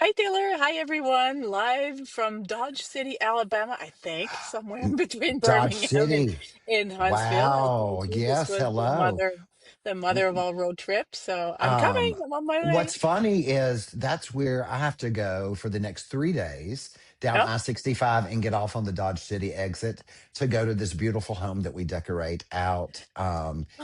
Hi, Taylor. Hi, everyone. Live from Dodge City, Alabama, I think, somewhere in between Dodge Birmingham and City. in Huntsville. Wow. This Yes. was Hello. the mother of all road trips. So I'm coming. Um, I'm on my way. what's funny is that's where I have to go for the next 3 days down Oh, I-65 and get off on the Dodge City exit to go to this beautiful home that we decorate out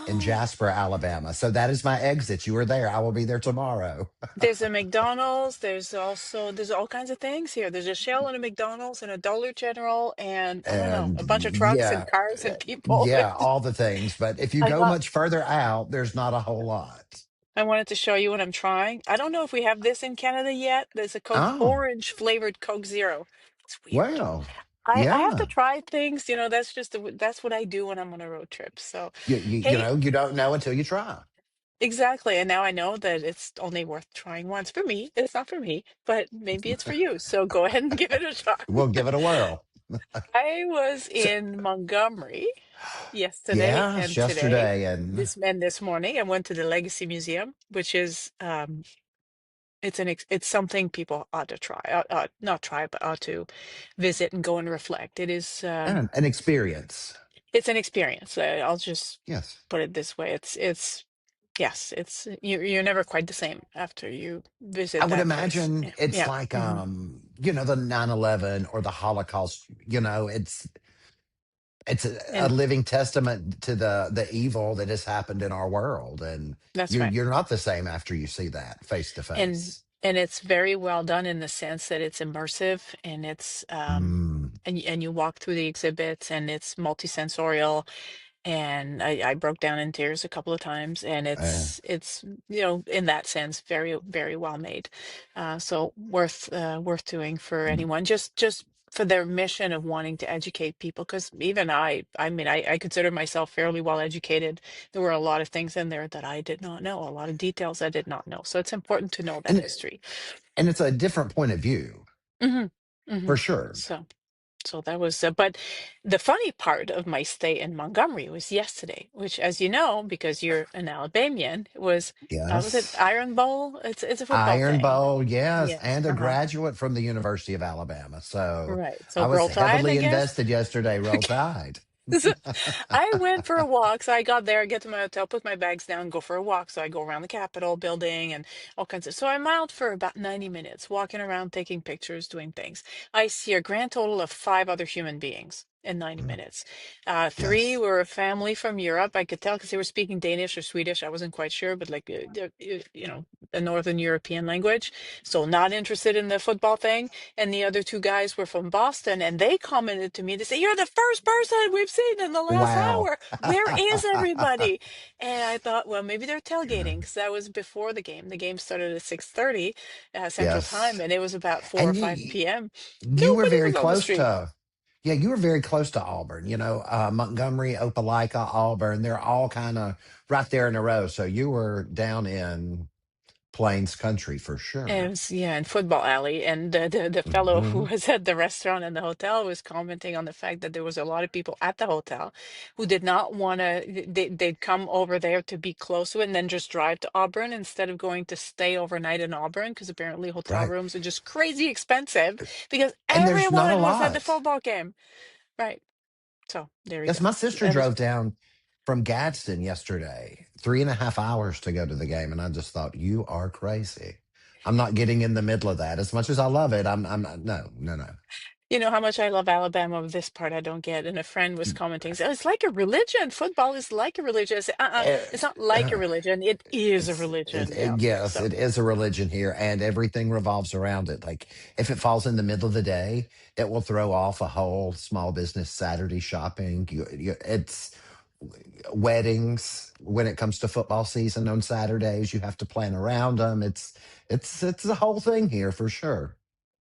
in oh, Jasper, Alabama. So that is my exit. You are there. I will be there tomorrow. there's a McDonald's. There's all kinds of things here. There's a Shell and a McDonald's and a Dollar General and I don't know, And a bunch of trucks and yeah, cars and people. yeah, all the things. But if you I go got much further out, there's not a whole lot. I wanted to show you what I'm trying. I don't know if we have this in Canada yet. There's a Coke Oh, orange flavored Coke Zero. It's weird. well, I have to yeah. try things, that's just that's what I do when I'm on a road trip. So, You hey, know, you don't know until you try. exactly. And now I know that it's only worth trying once for me. It's not for me, but maybe it's for you. So go ahead and give it a shot. We'll give it a whirl. I was So, in Montgomery yesterday yes, and today, yesterday, and this morning. I went to the Legacy Museum, which is it's something people ought to try, not try, but ought to visit and go and reflect. an experience. It's an experience. I'll just Yes, put it this way. It's yes, you're never quite the same after you I visit would that place. imagine Yeah. it's Yeah. like Hmm. the 9/11 or the Holocaust. It's a And living testament to the evil that has happened in our world, and that's you're right. you're not the same after you see that face to And face. and it's very well done in the sense that it's immersive and Mm, and you walk through the exhibits and it's multisensorial. And I broke down in tears a couple of times, and uh, it's in that sense very very well made, so worth doing for anyone, just for their mission of wanting to educate people. Because even I mean I consider myself fairly well educated. There were a lot of things in there that I did not know, a lot of details I did not know. So it's important to know that and history. and it's a different point of view Hmm. Hmm. for sure. So that was, but the funny part of my stay in Montgomery was yesterday, which, as you know, because you're an Alabamian, was was it Yes. Iron Bowl? It's a football Iron thing. Bowl, yes, Yes. and a Uh-huh. graduate from the University of Alabama. So Right. So I was roll tide, I heavily guess. invested yesterday. Roll Tide. So I went for a walk. So I got there, get to my hotel, put my bags down, go for a walk. So I go around the Capitol building and all kinds of. So I'm out for about 90 minutes, walking around, taking pictures, doing things. I see a grand total of five other human beings in 90 Mm, minutes. Three yes. were a family from Europe. I could tell because they were speaking Danish or Swedish. I wasn't quite sure, but like, a Northern European language. So not interested in the football thing. And the other two guys were from Boston, and they commented to me, they say, "You're the first person we've seen in the last Wow. hour. Where is everybody?" And I thought, well, maybe they're Yeah. tailgating because that was before the game. The game started at 6:30 Central Time, Yes. and it was about 4 or And 5 p.m. you were Nobody very was on the close street. to, yeah, you were very close to Auburn. Montgomery, Opelika, Auburn, they're all kind of right there in a row. So you were down in Plains country for And sure. yeah, in Football Alley. And the fellow who Hmm. was at the restaurant and the hotel was commenting on the fact that there was a lot of people at the hotel who did not want to, they'd come over there to be close to it and then just drive to Auburn instead of going to stay overnight in Auburn, because apparently hotel Right. rooms are just crazy expensive because And there's not a everyone was at the lot. football game. Right. So there we Yes, go. my sister That was drove down from Gadsden yesterday, 3.5 hours to go to the game, and I just thought, you are crazy. I'm not getting in the middle of that. As much as I love it, I'm not. No, no, no. You know how much I love Alabama. This part I don't get. And a friend was commenting, "So it's like a religion. Football is like a religion." I said, Eh, it's not like a uh, religion. It is a religion down there. yes, So, it is a religion here, and everything revolves around it. Like if it falls in the middle of the day, it will throw off a whole small business Saturday shopping. It's weddings when it comes to football season on Saturdays. You have to plan around them. It's a whole thing here for sure.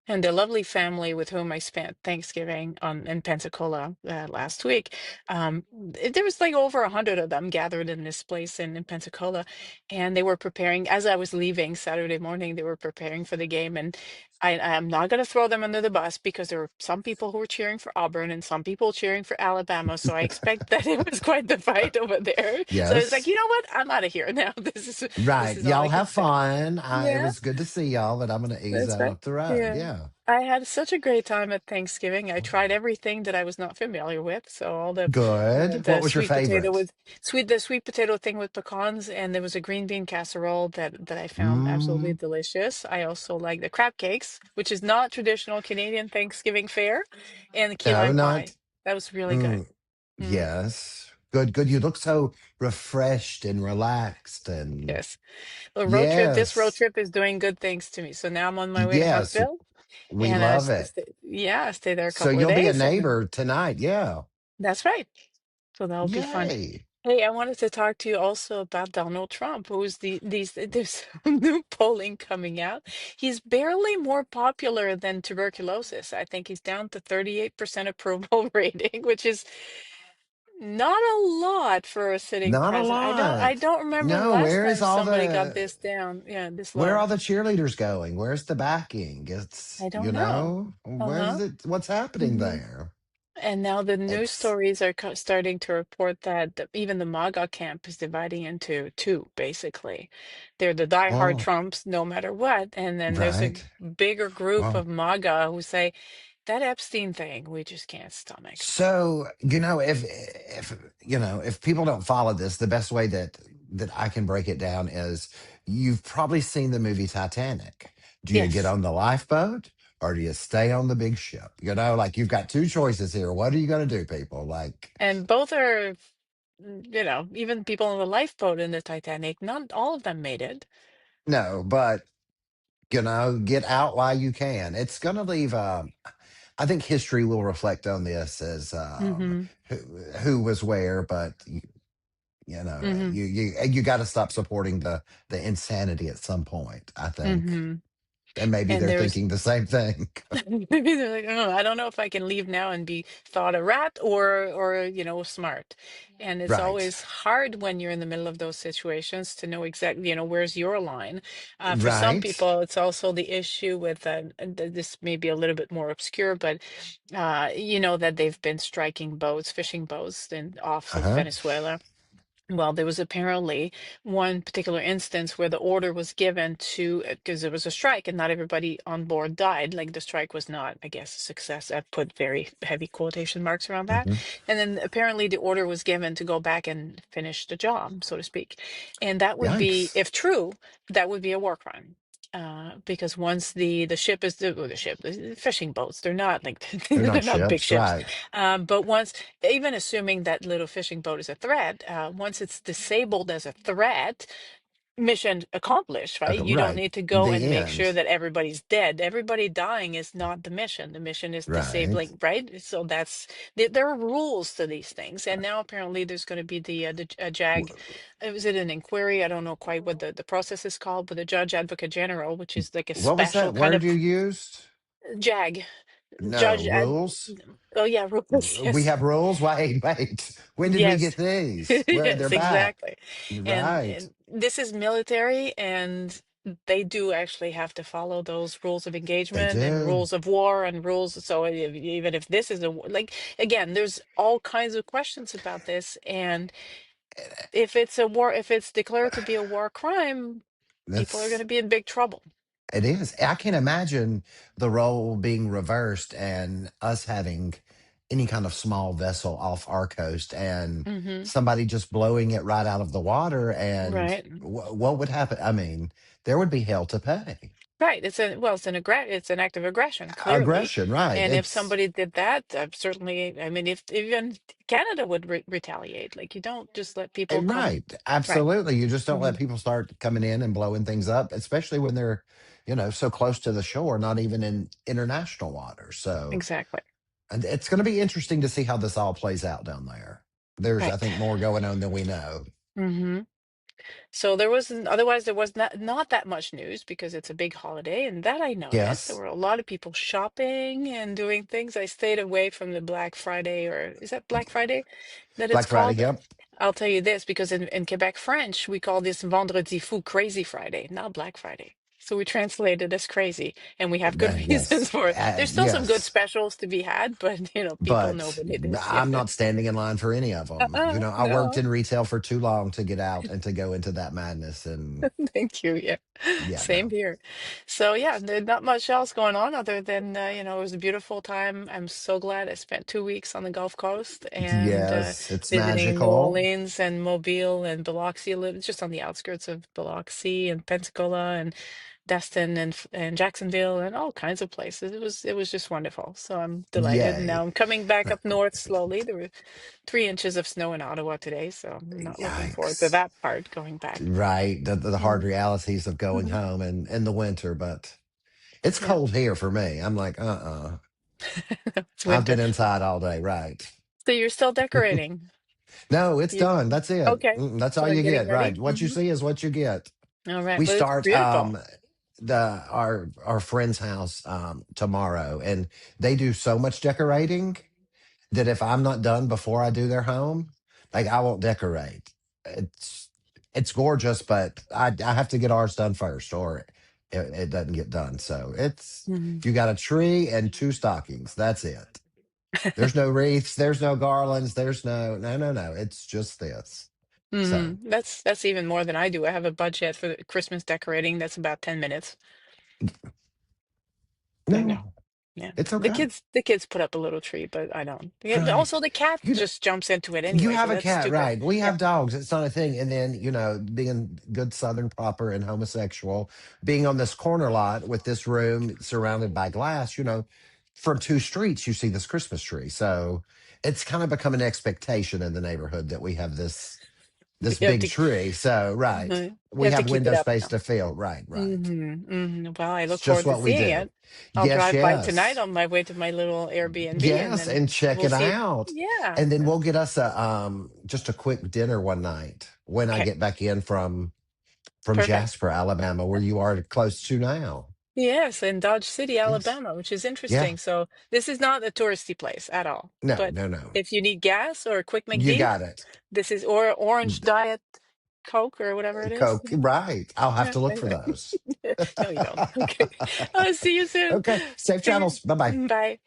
And the lovely family with whom I spent Thanksgiving on in Pensacola last week, there was like over 100 of them gathered in this place in Pensacola, and they were preparing. As I was leaving Saturday morning, they were preparing for the game, and I'm not going to throw them under the bus because there were some people who were cheering for Auburn and some people cheering for Alabama. So I expect that it was quite the fight over there. So it's like, Yes. you know what? I'm out of here now. This Right. is all I Y'all can have say. fun. It Yeah. was good to see y'all, but I'm going to ease That's out right. up the road. Yeah. Yeah. I had such a great time at Thanksgiving. I tried everything that I was not familiar with. So all Good. the What was your sweet potato favorite? with the sweet potato thing with pecans, and there was a green bean casserole that I found absolutely Mm, delicious. I also like the crab cakes, which is not traditional Canadian Thanksgiving fare, and the key no, lime pie. not. That was really good. Mm, Mm, yes. Good, good. You look so refreshed and relaxed. And yes. The road trip, this road yes, trip is doing good things to me. So now I'm on my way to yes, Huntsville. we And love it. I stay there a So couple of you'll be a days, and then neighbor tonight. Yeah. that's right. So that'll be fun. Yay. Hey, I wanted to talk to you also about Donald Trump, who's there's some new polling coming out. He's barely more popular than tuberculosis. I think he's down to 38% approval rating, which is not a lot for a sitting Not a president. I lot. don't remember the No, last time somebody got this down, yeah, this where are low. all the cheerleaders going? Where's the backing? I don't know. Where's Uh-huh. it? What's happening Mhm. there? And now the news It's stories are starting to report that even the MAGA camp is dividing into two, basically. They're the diehard oh, Trumps, no matter what. And then there's a right. bigger group Well, of MAGA who say, that Epstein thing, we just can't stomach. so if people don't follow this, the best way that I can break it down is you've probably seen the movie Titanic. Do you get Yes. on the lifeboat or do you stay on the big ship? Like you've got two choices here. What are you going to do, people? Like, And both are, even people on the lifeboat in the Titanic, not all of them made it. no, but get out while you can. It's going to leave. I think history will reflect on this as Mm-hmm. who, who was where, but Mm-hmm. you got to stop supporting the insanity at some point. I think, Mm-hmm. and maybe And they're there's thinking the same thing. maybe they're like, oh, I don't know if I can leave now and be thought a rat or smart. And it's Right, always hard when you're in the middle of those situations to know exactly, where's your line. For some right, people, it's also the issue with this may be a little bit more obscure, but that they've been striking boats, fishing boats, off uh of huh, Venezuela. Well, there was apparently one particular instance where the order was given to, because it was a strike and not everybody on board died. Like the strike was not, I guess, a success. I put very heavy quotation marks around that. hmm, And then apparently the order was given to go back and finish the job, so to speak. And that would be, yikes, if true, that would be a war crime. Because once the ship is the ship, the fishing boats, they're not like they're they're not not big ships, ships. right? But once, even assuming that little fishing boat is a threat, once it's disabled as a threat, mission accomplished, right? Okay, You don't right. need to go The and make end, sure that everybody's dead. Everybody dying is not the mission. The mission is right? disabling, right? So there are rules to these things. And now apparently there's going to be the JAG. Wh- Was it an inquiry? I don't know quite what the process is called, but the Judge Advocate General, which is like a What was special that kind word of you used? JAG, No Judge. rules. Oh yeah, rules. We Yes. have rules. Wait, wait. When did we Yes. get these? Where they're Yes, back? exactly. And Right. this is military, and they do actually have to follow those rules of They engagement and do. rules of war and rules. So even if this is like, again, there's all kinds of questions about this. And if it's a war, if it's declared to be a war crime, people are going That's to be in big trouble. it is. I can imagine the role being reversed and us having any kind of small vessel off our coast and Hmm. somebody just blowing it right out of the water. And Right. what would happen? I mean, there would be hell to pay. Right. It's an act of aggression, clearly. Aggression, right? And if It's somebody did that, certainly, I mean, if even Canada would retaliate, like you don't just let people come. right. Right. Absolutely. You just don't Hmm. let people start coming in and blowing things up, especially when they're, so close to the shore, not even in international waters. So, Exactly. and it's going to be interesting to see how this all plays out down there. There's, I Right. think, more going on than we know. Hmm. So there wasn't, otherwise there was not that much news because it's a big holiday, and that I noticed. There Yes. were a lot of people shopping and doing things. I stayed away from the Black Friday, or is that Black Friday that it's Black Friday. called? Yep. I'll tell you this, because in Quebec French, we call this Vendredi Fou, Crazy Friday, not Black Friday. So we translate it as crazy, and we have good reasons Yes. for it. There's still some good Yes. people to be had, but people know But what it is. Yeah. I'm not standing in line for any of them. I worked No. in retail for too long to get out and to go into that madness. And Thank you. Yeah. yeah, Same no. here. So yeah, there's not much else going on other than it was a beautiful time. I'm so glad I spent 2 weeks on the Gulf Coast and Yes, it's visiting New magical. Orleans and Mobile and Biloxi, just on the outskirts of Biloxi and Pensacola and Destin and Jacksonville and all kinds of places. It was just wonderful. So I'm delighted. And now Yay. I'm coming back up north slowly. There were 3 inches of snow in Ottawa today, so I'm not looking forward to Yikes. that part going back. Right. The hard Mhm. realities of going Mhm. home and in the winter, but it's Yeah, cold here for me. I'm like, it's I've winter. been inside all day. Right. So you're still decorating. No, it's You done. That's it. okay? That's all So you getting get. Right. ready. What you see is what you get. All right. We Well, it's start beautiful. our friend's house tomorrow, and they do so much decorating that if I'm not done before I do their home, like I won't decorate. It's it's gorgeous, but I have to get ours done first, or it doesn't get done. So it's Mhm. you got a tree and two stockings. That's it. There's no wreaths. There's no garlands. There's no. It's just this. So That's even more than I do. I have a budget for the Christmas decorating that's about 10 minutes. I know. no, Yeah. it's The okay. kids the kids put up a little tree, but I don't. Yeah, but also Right. the cat You just jumps into it You anyway, so have a that's cat, stupid. right? We Yeah. have dogs. It's not a thing. And then, being good Southern proper and homosexual, being on this corner lot with this room surrounded by glass, from two streets, you see this Christmas tree. So it's kind of become an expectation in the neighborhood that we have this You have big to tree. So, right. you We have to have keep it window up space now. to fill. Right, right. Well, I It's look just forward to what we seeing do. it. I'll Yes, drive by tonight yes. on my way to my little Airbnb, and Yes, then and check we'll it see. out. Yeah. And then we'll get us a just a quick dinner one night when I Okay. get back in from Perfect. Jasper, Alabama, where you are close to now. Yes, in Dodge City, Yes. Alabama, which is Yeah. interesting. So this is not a touristy place at all. No, But no, no. if you need gas or a quick You McD, got it. this is or Orange Diet Coke or whatever it is. Coke, right. I'll have Yeah, to look for anyway. those. No, you don't. Okay. I'll see you soon. Okay. Safe Take care. travels. Bye-bye. Bye.